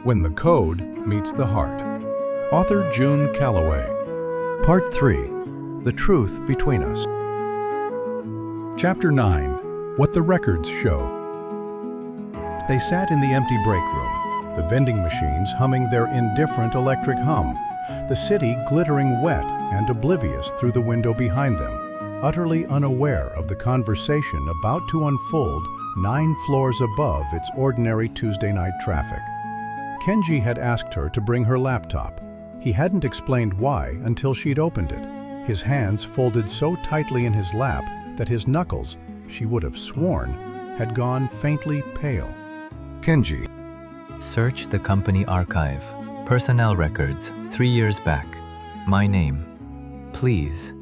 When the Code Meets the Heart. Author June Calloway. Part 3. The Truth Between Us. Chapter 9. What the Records Show. They sat in the empty break room, the vending machines humming their indifferent electric hum, the city glittering wet and oblivious through the window behind them, utterly unaware of the conversation about to unfold 9 floors above its ordinary Tuesday night traffic. Kenji had asked her to bring her laptop. He hadn't explained why until she'd opened it, his hands folded so tightly in his lap that his knuckles, she would have sworn, had gone faintly pale. Kenji. Search the company archive. Personnel records, 3 years back. My name. Please.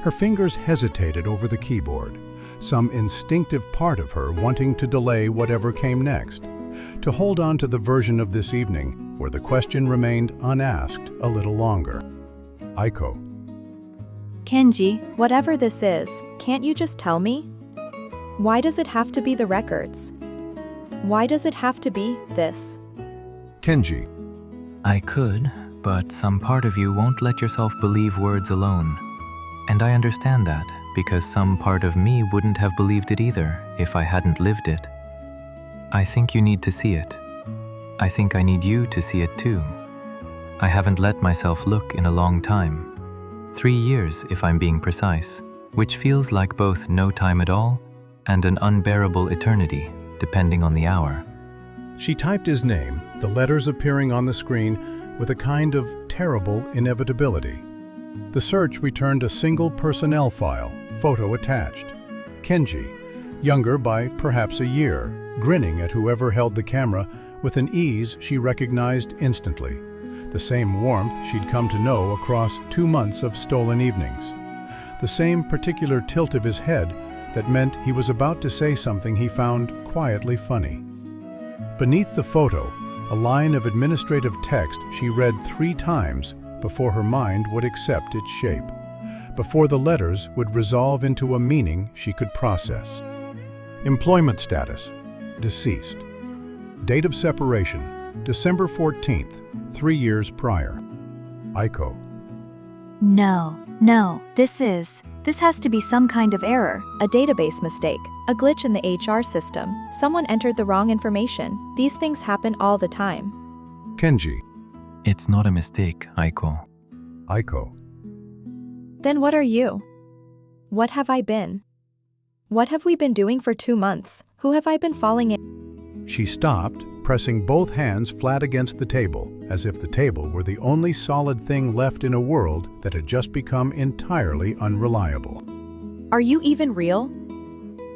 Her fingers hesitated over the keyboard, some instinctive part of her wanting to delay whatever came next, to hold on to the version of this evening where the question remained unasked a little longer. Aiko. Kenji, whatever this is, can't you just tell me? Why does it have to be the records? Why does it have to be this? Kenji. I could, but some part of you won't let yourself believe words alone. And I understand that, because some part of me wouldn't have believed it either if I hadn't lived it. I think you need to see it. I think I need you to see it too. I haven't let myself look in a long time. 3 years, if I'm being precise, which feels like both no time at all and an unbearable eternity, depending on the hour. She typed his name, the letters appearing on the screen with a kind of terrible inevitability. The search returned a single personnel file, photo attached. Kenji, younger by perhaps a year, grinning at whoever held the camera with an ease she recognized instantly. The same warmth she'd come to know across 2 months of stolen evenings. The same particular tilt of his head that meant he was about to say something he found quietly funny. Beneath the photo, a line of administrative text she read 3 times before her mind would accept its shape, before the letters would resolve into a meaning she could process. Employment status: deceased. Date of separation: December 14th, 3 years prior. Aiko. No, this has to be some kind of error, a database mistake, a glitch in the HR system. Someone entered the wrong information. These things happen all the time. Kenji. It's not a mistake, Aiko. Aiko. Then what are you? What have I been? What have we been doing for 2 months? Who have I been falling in? She stopped, pressing both hands flat against the table, as if the table were the only solid thing left in a world that had just become entirely unreliable. Are you even real?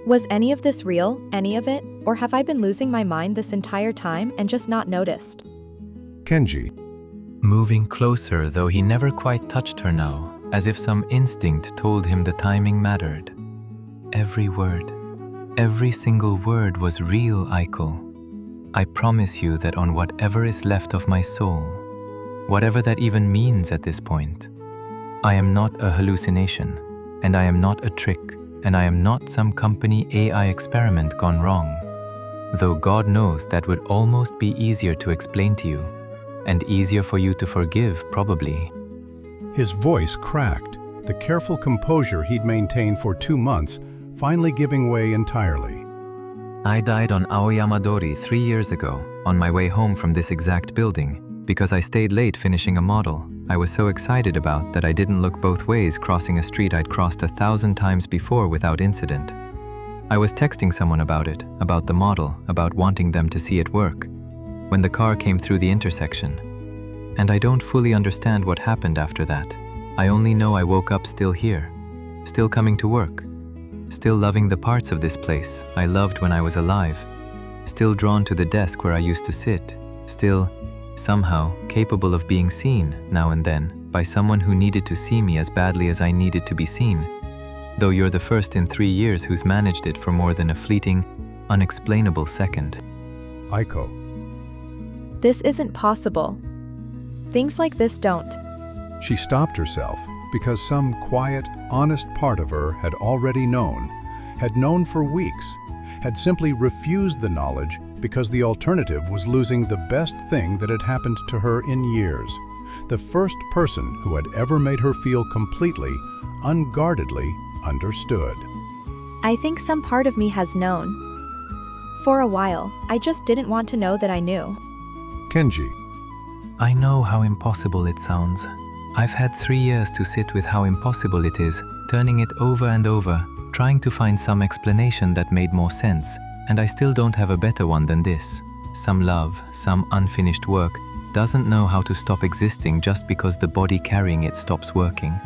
Was any of this real, any of it, or have I been losing my mind this entire time and just not noticed? Kenji. Moving closer, though he never quite touched her now, as if some instinct told him the timing mattered. Every word, every single word was real, Aiko. I promise you that on whatever is left of my soul, whatever that even means at this point, I am not a hallucination, and I am not a trick, and I am not some company AI experiment gone wrong. Though God knows that would almost be easier to explain to you, and easier for you to forgive, probably. His voice cracked, the careful composure he'd maintained for 2 months finally giving way entirely. I died on Aoyamadori 3 years ago, on my way home from this exact building, because I stayed late finishing a model I was so excited about that I didn't look both ways crossing a street I'd crossed 1,000 times before without incident. I was texting someone about it, about the model, about wanting them to see it work, when the car came through the intersection. And I don't fully understand what happened after that. I only know I woke up still here, still coming to work, still loving the parts of this place I loved when I was alive, still drawn to the desk where I used to sit, still, somehow, capable of being seen, now and then, by someone who needed to see me as badly as I needed to be seen, though you're the first in 3 years who's managed it for more than a fleeting, unexplainable second. Aiko. This isn't possible. Things like this don't. She stopped herself because some quiet, honest part of her had already known, had known for weeks, had simply refused the knowledge because the alternative was losing the best thing that had happened to her in years. The first person who had ever made her feel completely, unguardedly understood. I think some part of me has known. For a while, I just didn't want to know that I knew. Kenji. I know how impossible it sounds. I've had 3 years to sit with how impossible it is, turning it over and over, trying to find some explanation that made more sense, and I still don't have a better one than this. Some love, some unfinished work, doesn't know how to stop existing just because the body carrying it stops working.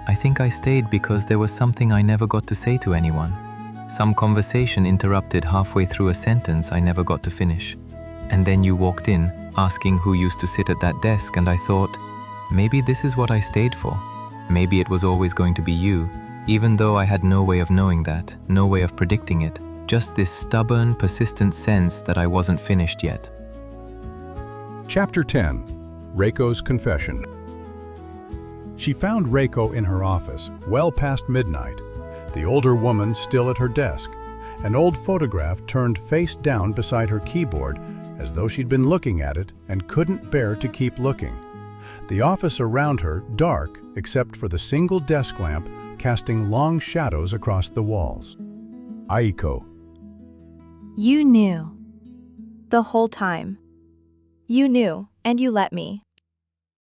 I think I stayed because there was something I never got to say to anyone. Some conversation interrupted halfway through a sentence I never got to finish. And then you walked in, asking who used to sit at that desk, and I thought, maybe this is what I stayed for. Maybe it was always going to be you, even though I had no way of knowing that, no way of predicting it. Just this stubborn, persistent sense that I wasn't finished yet. Chapter 10. Reiko's Confession. She found Reiko in her office, well past midnight, the older woman still at her desk, an old photograph turned face down beside her keyboard, as though she'd been looking at it and couldn't bear to keep looking. The office around her dark except for the single desk lamp casting long shadows across the walls. Aiko. You knew. The whole time. You knew, and you let me.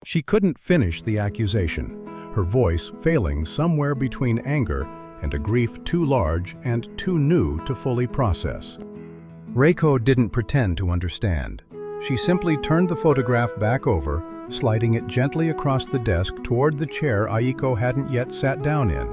She couldn't finish the accusation, her voice failing somewhere between anger and a grief too large and too new to fully process. Reiko didn't pretend to understand. She simply turned the photograph back over, sliding it gently across the desk toward the chair Aiko hadn't yet sat down in.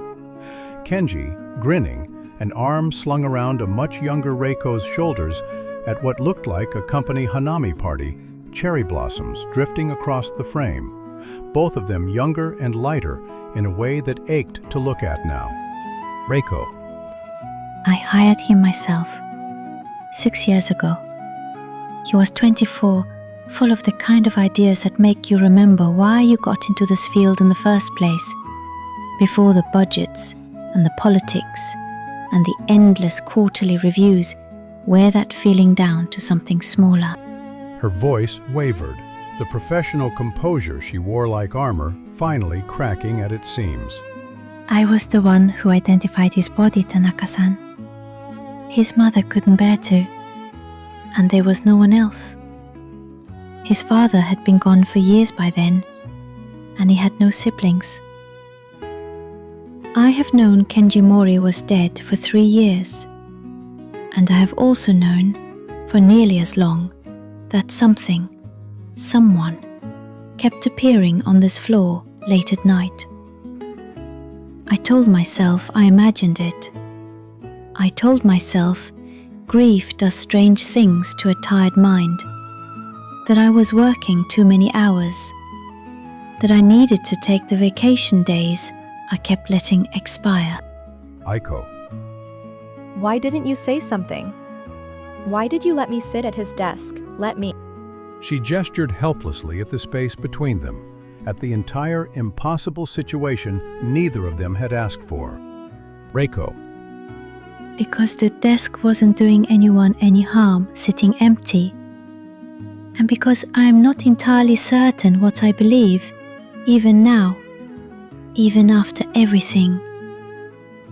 Kenji, grinning, an arm slung around a much younger Reiko's shoulders at what looked like a company hanami party, cherry blossoms drifting across the frame, both of them younger and lighter in a way that ached to look at now. Reiko. I hired him myself 6 years ago. He was 24, full of the kind of ideas that make you remember why you got into this field in the first place, before the budgets and the politics and the endless quarterly reviews wear that feeling down to something smaller. Her voice wavered, the professional composure she wore like armor finally cracking at its seams. I was the one who identified his body, Tanaka-san. His mother couldn't bear to, and there was no one else. His father had been gone for years by then, and he had no siblings. I have known Kenji Mori was dead for 3 years, and I have also known, for nearly as long, that something, someone, kept appearing on this floor late at night. I told myself I imagined it. I told myself grief does strange things to a tired mind, that I was working too many hours, that I needed to take the vacation days I kept letting expire. Aiko. Why didn't you say something? Why did you let me sit at his desk? Let me. She gestured helplessly at the space between them, at the entire impossible situation neither of them had asked for. Reiko. Because the desk wasn't doing anyone any harm sitting empty, and because I am not entirely certain what I believe, even now, even after everything,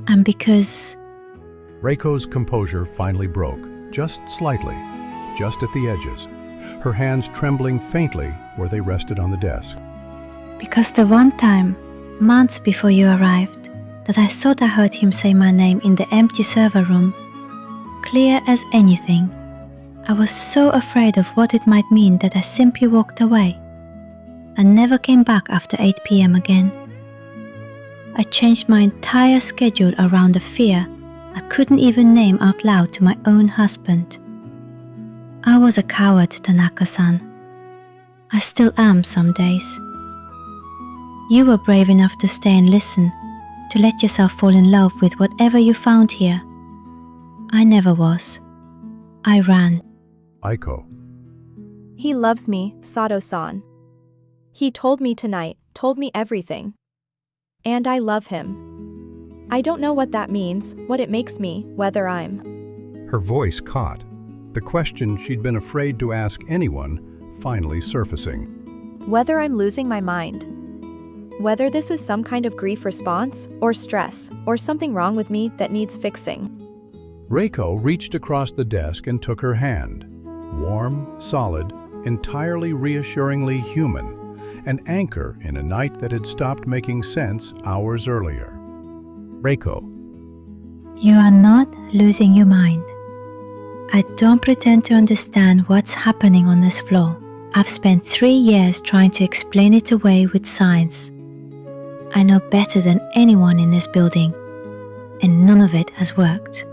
and because... Reiko's composure finally broke, just slightly, just at the edges, her hands trembling faintly where they rested on the desk. Because the one time, months before you arrived, that I thought I heard him say my name in the empty server room, clear as anything, I was so afraid of what it might mean that I simply walked away and never came back after 8 p.m. again. I changed my entire schedule around a fear I couldn't even name out loud to my own husband. I was a coward, Tanaka-san. I still am some days. You were brave enough to stay and listen, to let yourself fall in love with whatever you found here. I never was. I ran. Aiko. He loves me, Sato-san. He told me tonight, told me everything. And I love him. I don't know what that means, what it makes me, whether I'm... Her voice caught. the question she'd been afraid to ask anyone finally surfacing. Whether I'm losing my mind. Whether this is some kind of grief response, or stress, or something wrong with me that needs fixing. Reiko reached across the desk and took her hand. Warm, solid, entirely reassuringly human, an anchor in a night that had stopped making sense hours earlier. Reiko. You are not losing your mind. I don't pretend to understand what's happening on this floor. I've spent 3 years trying to explain it away with science. I know better than anyone in this building, and none of it has worked.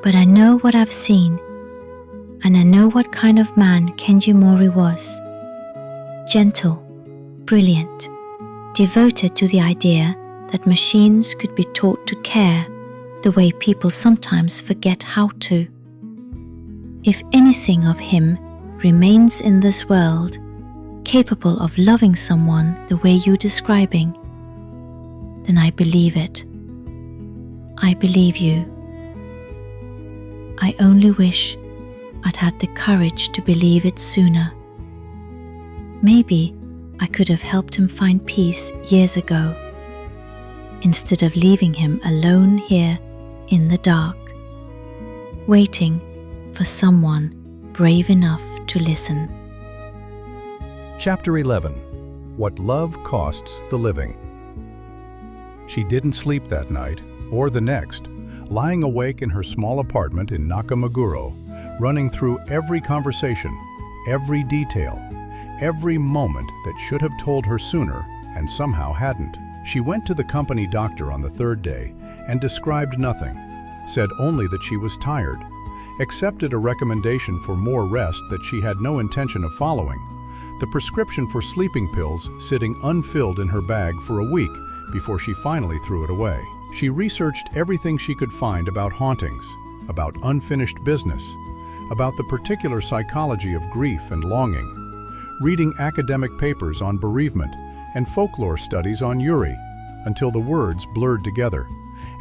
But I know what I've seen, and I know what kind of man Kenji Mori was. Gentle, brilliant, devoted to the idea that machines could be taught to care the way people sometimes forget how to. If anything of him remains in this world, capable of loving someone the way you're describing, then I believe it. I believe you. I only wish I'd had the courage to believe it sooner. Maybe I could have helped him find peace years ago, instead of leaving him alone here in the dark, waiting for someone brave enough to listen. Chapter 11. What Love Costs the Living. She didn't sleep that night, or the next, lying awake in her small apartment in Nakamaguro, running through every conversation, every detail, every moment that should have told her sooner and somehow hadn't. She went to the company doctor on the 3rd day and described nothing, said only that she was tired, accepted a recommendation for more rest that she had no intention of following, the prescription for sleeping pills sitting unfilled in her bag for a week before she finally threw it away. She researched everything she could find about hauntings, about unfinished business, about the particular psychology of grief and longing, reading academic papers on bereavement and folklore studies on Yuri, until the words blurred together,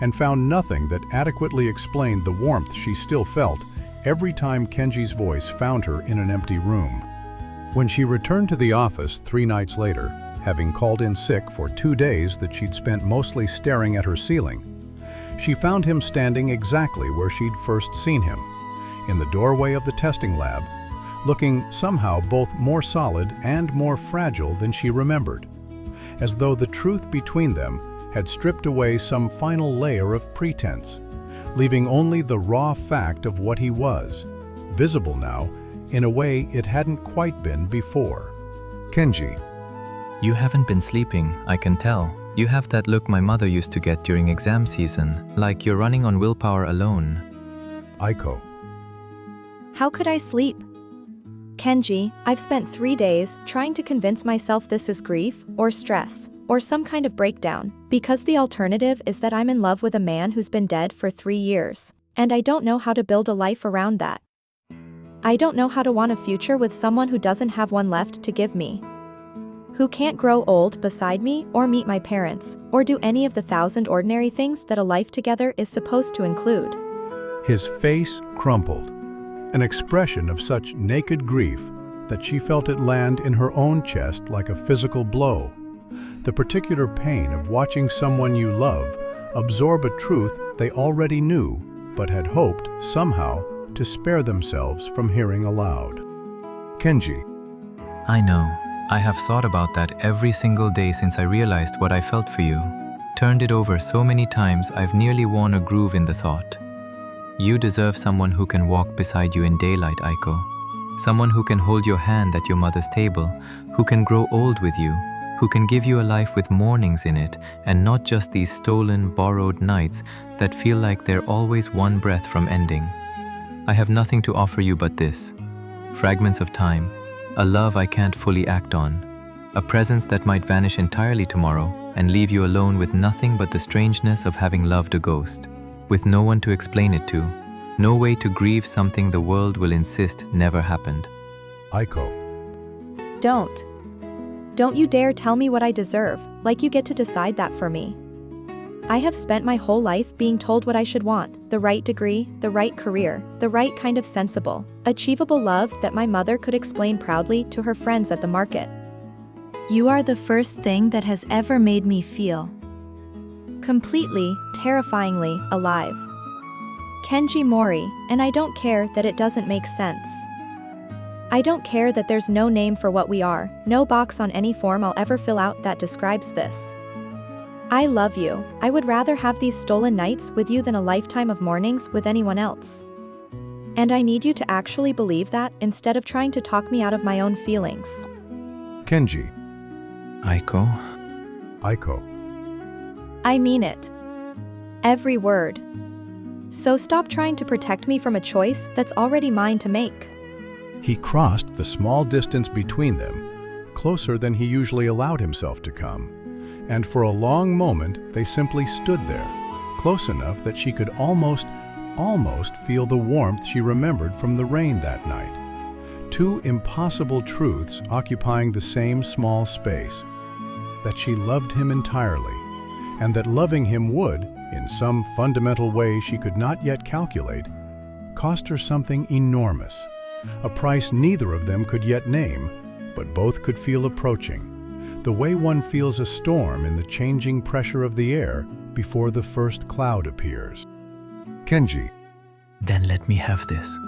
and found nothing that adequately explained the warmth she still felt every time Kenji's voice found her in an empty room. When she returned to the office 3 nights later, having called in sick for 2 days that she'd spent mostly staring at her ceiling, she found him standing exactly where she'd first seen him, in the doorway of the testing lab, looking somehow both more solid and more fragile than she remembered, as though the truth between them had stripped away some final layer of pretense, leaving only the raw fact of what he was, visible now in a way it hadn't quite been before. Kenji. You haven't been sleeping, I can tell. You have that look my mother used to get during exam season, like you're running on willpower alone. Aiko. How could I sleep? Kenji, I've spent 3 days trying to convince myself this is grief, or stress, or some kind of breakdown, because the alternative is that I'm in love with a man who's been dead for 3 years, and I don't know how to build a life around that. I don't know how to want a future with someone who doesn't have one left to give me, who can't grow old beside me or meet my parents, or do any of the 1,000 ordinary things that a life together is supposed to include. His face crumpled, an expression of such naked grief that she felt it land in her own chest like a physical blow. The particular pain of watching someone you love absorb a truth they already knew but had hoped somehow to spare themselves from hearing aloud. Kenji. I know. I have thought about that every single day since I realized what I felt for you. Turned it over so many times I've nearly worn a groove in the thought. You deserve someone who can walk beside you in daylight, Aiko. Someone who can hold your hand at your mother's table, who can grow old with you, who can give you a life with mornings in it, and not just these stolen, borrowed nights that feel like they're always one breath from ending. I have nothing to offer you but this. Fragments of time, a love I can't fully act on, a presence that might vanish entirely tomorrow and leave you alone with nothing but the strangeness of having loved a ghost, with no one to explain it to, no way to grieve something the world will insist never happened. Aiko. Don't you dare tell me what I deserve, like you get to decide that for me. I have spent my whole life being told what I should want, the right degree, the right career, the right kind of sensible, achievable love that my mother could explain proudly to her friends at the market. You are the first thing that has ever made me feel Completely, terrifyingly, alive. Kenji Mori, and I don't care that it doesn't make sense. I don't care that there's no name for what we are, no box on any form I'll ever fill out that describes this. I love you. I would rather have these stolen nights with you than a lifetime of mornings with anyone else. And I need you to actually believe that instead of trying to talk me out of my own feelings. Kenji. Aiko, Aiko. I mean it. Every word. So stop trying to protect me from a choice that's already mine to make. He crossed the small distance between them, closer than he usually allowed himself to come, and for a long moment they simply stood there, close enough that she could almost feel the warmth she remembered from the rain that night. Two impossible truths occupying the same small space: that she loved him entirely, and that loving him would, in some fundamental way she could not yet calculate, cost her something enormous, a price neither of them could yet name, but both could feel approaching, the way one feels a storm in the changing pressure of the air before the first cloud appears. Kenji. then let me have this.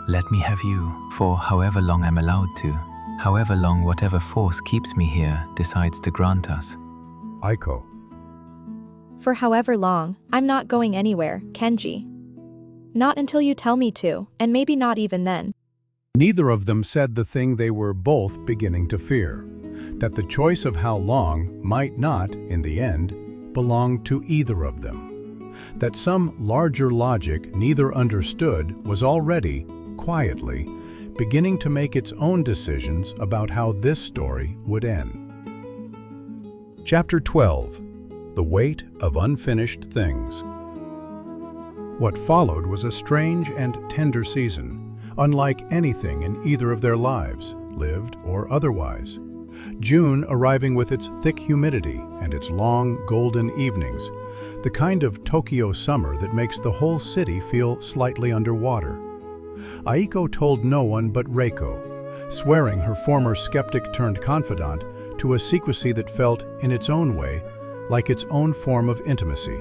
Let me have you, for however long I'm allowed to, however long whatever force keeps me here decides to grant us. Aiko. For however long, I'm not going anywhere, Kenji. Not until you tell me to, and maybe not even then. Neither of them said the thing they were both beginning to fear, that the choice of how long might not, in the end, belong to either of them. That some larger logic neither understood was already, quietly, beginning to make its own decisions about how this story would end. Chapter 12. The Weight of Unfinished Things. What followed was a strange and tender season, unlike anything in either of their lives, lived or otherwise. June arriving with its thick humidity and its long, golden evenings, the kind of Tokyo summer that makes the whole city feel slightly underwater. Aiko told no one but Reiko, swearing her former skeptic-turned-confidant to a secrecy that felt, in its own way, like its own form of intimacy.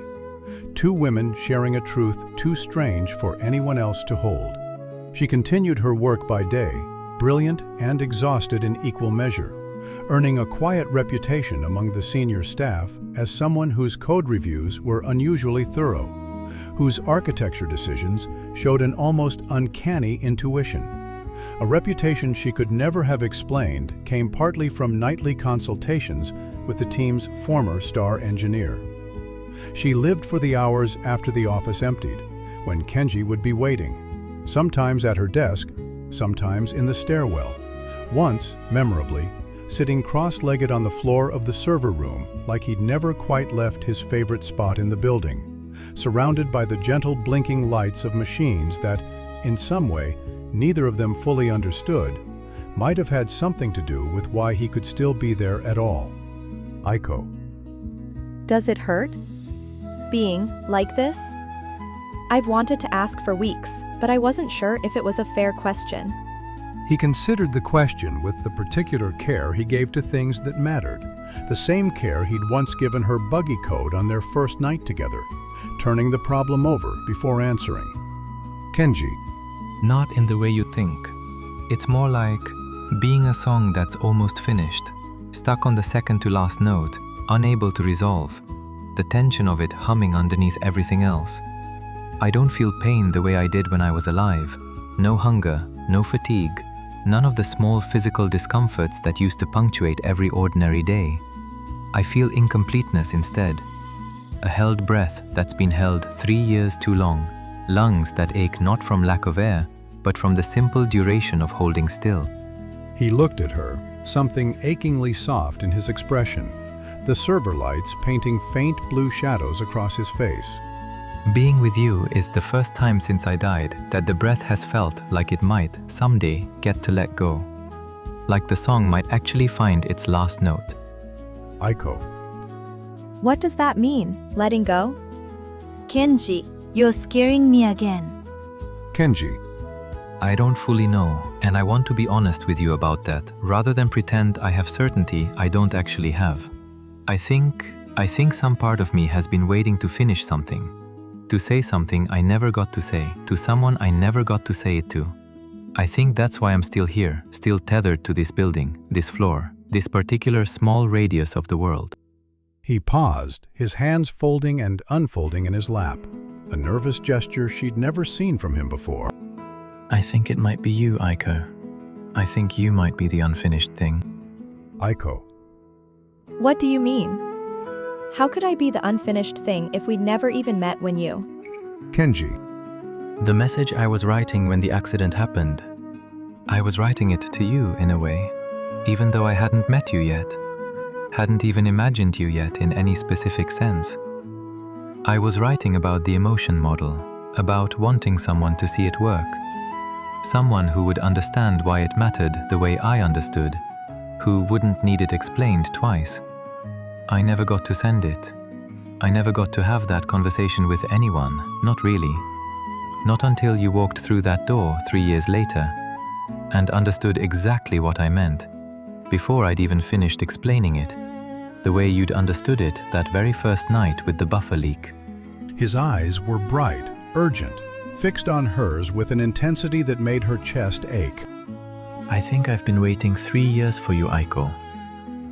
Two women sharing a truth too strange for anyone else to hold. She continued her work by day, brilliant and exhausted in equal measure, earning a quiet reputation among the senior staff as someone whose code reviews were unusually thorough, whose architecture decisions showed an almost uncanny intuition. A reputation she could never have explained came partly from nightly consultations with the team's former star engineer. She lived for the hours after the office emptied, when Kenji would be waiting, sometimes at her desk, sometimes in the stairwell, once, memorably, sitting cross-legged on the floor of the server room like he'd never quite left his favorite spot in the building, surrounded by the gentle blinking lights of machines that, in some way, neither of them fully understood, might have had something to do with why he could still be there at all. Aiko. Does it hurt? Being like this? I've wanted to ask for weeks, but I wasn't sure if it was a fair question. He considered the question with the particular care he gave to things that mattered, the same care he'd once given her buggy code on their first night together, turning the problem over before answering. Kenji. Not in the way you think. It's more like being a song that's almost finished, stuck on the second to last note, unable to resolve, the tension of it humming underneath everything else. I don't feel pain the way I did when I was alive. No hunger, no fatigue, none of the small physical discomforts that used to punctuate every ordinary day. I feel incompleteness instead. A held breath that's been held 3 years too long, lungs that ache not from lack of air, but from the simple duration of holding still. He looked at her, something achingly soft in his expression, the server lights painting faint blue shadows across his face. Being with you is the first time since I died that the breath has felt like it might, someday, get to let go. Like the song might actually find its last note. Aiko. What does that mean, letting go? Kenji, you're scaring me again. Kenji. I don't fully know, and I want to be honest with you about that, rather than pretend I have certainty I don't actually have. I think some part of me has been waiting to finish something. To say something I never got to say, to someone I never got to say it to. I think that's why I'm still here, still tethered to this building, this floor, this particular small radius of the world. He paused, his hands folding and unfolding in his lap, a nervous gesture she'd never seen from him before. I think it might be you, Aiko. I think you might be the unfinished thing. Aiko. What do you mean? How could I be the unfinished thing if we'd never even met when you... Kenji. The message I was writing when the accident happened, I was writing it to you in a way, even though I hadn't met you yet, hadn't even imagined you yet in any specific sense. I was writing about the emotion model, about wanting someone to see it work, someone who would understand why it mattered the way I understood, who wouldn't need it explained twice. I never got to send it. I never got to have that conversation with anyone, not really. Not until you walked through that door 3 years later and understood exactly what I meant, before I'd even finished explaining it, the way you'd understood it that very first night with the buffer leak. His eyes were bright, urgent, fixed on hers with an intensity that made her chest ache. I think I've been waiting 3 years for you, Aiko.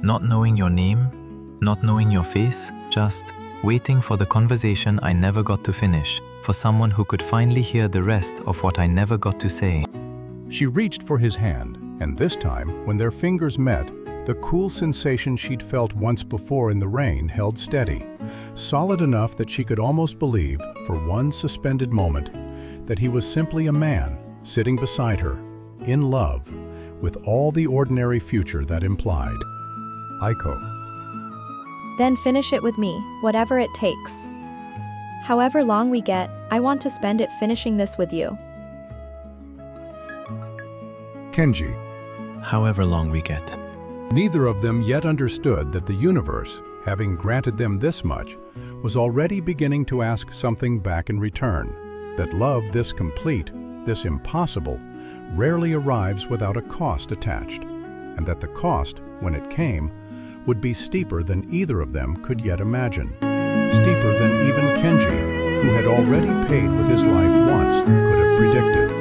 Not knowing your name, not knowing your face, just waiting for the conversation I never got to finish, for someone who could finally hear the rest of what I never got to say. She reached for his hand, and this time, when their fingers met, the cool sensation she'd felt once before in the rain held steady, solid enough that she could almost believe, for one suspended moment, that he was simply a man sitting beside her, in love, with all the ordinary future that implied. Aiko. Then finish it with me, whatever it takes. However long we get, I want to spend it finishing this with you. Kenji. However long we get. Neither of them yet understood that the universe, having granted them this much, was already beginning to ask something back in return. That love this complete, this impossible, rarely arrives without a cost attached, and that the cost, when it came, would be steeper than either of them could yet imagine. Steeper than even Kenji, who had already paid with his life once, could have predicted.